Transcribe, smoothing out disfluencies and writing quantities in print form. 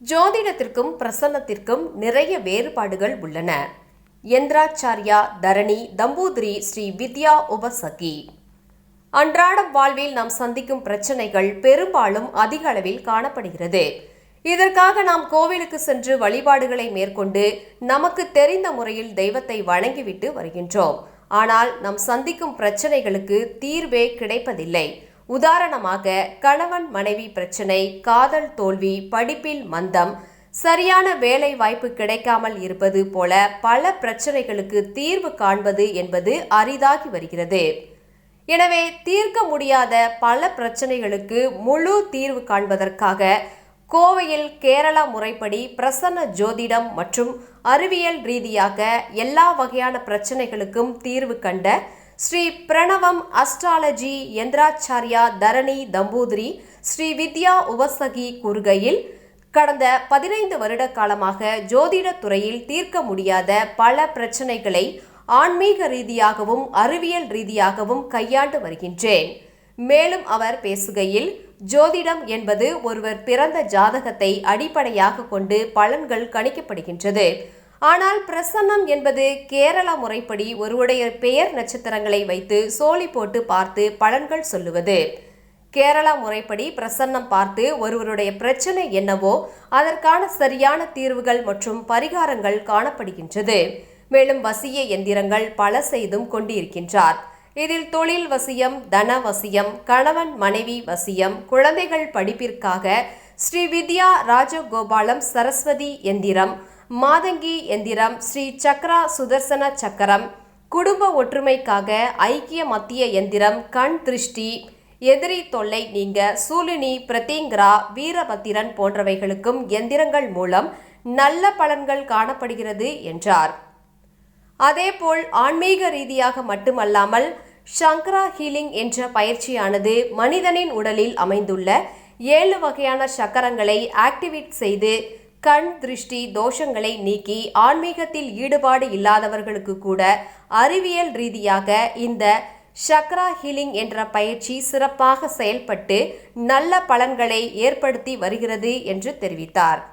ஜோதிடத்திற்கும் பிரசன்னத்திற்கும் நிறைய வேறுபாடுகள் உள்ளன. யந்திராச்சாரியா தரணி தம்பூதிரி ஸ்ரீ வித்யா உபசகி. அன்றாடம் வாழ்வில் நாம் சந்திக்கும் பிரச்சனைகள் பெரும்பாலும் அதிக அளவில் காணப்படுகிறது. இதற்காக நாம் கோவிலுக்கு சென்று வழிபாடுகளை மேற்கொண்டு நமக்கு தெரிந்த முறையில் தெய்வத்தை வணங்கிவிட்டு வருகின்றோம். ஆனால் நாம் சந்திக்கும் பிரச்சனைகளுக்கு தீர்வே கிடைப்பதில்லை. உதாரணமாக, கணவன் மனைவி பிரச்சனை, காதல் தோல்வி, படிப்பில் மந்தம், சரியான வேலை வாய்ப்பு கிடைக்காமல் இருப்பது போல பல பிரச்சனைகளுக்கு தீர்வு காண்பது என்பது அரிதாகி வருகிறது. எனவே தீர்க்க முடியாத பல பிரச்சனைகளுக்கு முழு தீர்வு காண்பதற்காக கோவையில் கேரளா முறைப்படி பிரசன்ன ஜோதிடம் மற்றும் அறிவியல் ரீதியாக எல்லா வகையான பிரச்சனைகளுக்கும் தீர்வு கண்ட ஸ்ரீ பிரணவம் அஸ்ட்ராலஜி யந்திராச்சாரியா தரணி தம்பூதிரி ஸ்ரீ வித்யா உபசகி கூறுகையில், கடந்த 15 வருட காலமாக ஜோதிட துறையில் தீர்க்க முடியாத பல பிரச்சனைகளை ஆன்மீக ரீதியாகவும் அறிவியல் ரீதியாகவும் கையாண்டு வருகின்றேன். மேலும் அவர் பேசுகையில், ஜோதிடம் என்பது ஒருவர் பிறந்த ஜாதகத்தை அடிப்படையாக கொண்டு பலன்கள் கணிக்கப்படுகின்றது. ஆனால் பிரசன்னம் என்பது கேரளா முறைப்படி ஒருவருடைய பெயர் நட்சத்திரங்களை வைத்து சோழி போட்டு பார்த்து பலன்கள் சொல்லுவது. கேரளா முறைப்படி பிரசன்னம் பார்த்து ஒருவருடைய பிரச்சனை என்னவோ அதற்கான சரியான தீர்வுகள் மற்றும் பரிகாரங்கள் காணப்படுகின்றது. மேலும் வசிய எந்திரங்கள் பல செய்தும் கொண்டிருக்கின்றார். இதில் தொழில் வசியம், தன வசியம், கணவன் மனைவி வசியம், குழந்தைகள் படிப்பிற்காக ஸ்ரீ வித்யா ராஜகோபாலம் சரஸ்வதி எந்திரம், மாதங்கி எந்திரம், ஸ்ரீ சக்ரா சுதர்சன சக்கரம், குடும்ப ஒற்றுமைக்காக ஐக்கிய மத்திய எந்திரம், கண் திருஷ்டி, எதிரி தொல்லை நீங்க, சூலினி, பிரதிங்கிரா, வீரபத்திரன் போன்றவைகளுக்கும் எந்திரங்கள் மூலம் நல்ல பலன்கள் காணப்படுகிறது என்றார். அதேபோல் ஆன்மீக ரீதியாக மட்டுமல்லாமல் சங்கரா ஹீலிங் என்ற பயிற்சியானது மனிதனின் உடலில் அமைந்துள்ள 7 வகையான சக்கரங்களை ஆக்டிவேட் செய்து கண் திருஷ்டி தோஷங்களை நீக்கி ஆன்மீகத்தில் ஈடுபாடு இல்லாதவர்களுக்கு கூட அறிவியல் ரீதியாக இந்த சக்ரா ஹீலிங் என்ற பயிற்சி சிறப்பாக செயல்பட்டு நல்ல பலன்களை ஏற்படுத்தி வருகிறது என்று தெரிவித்தார்.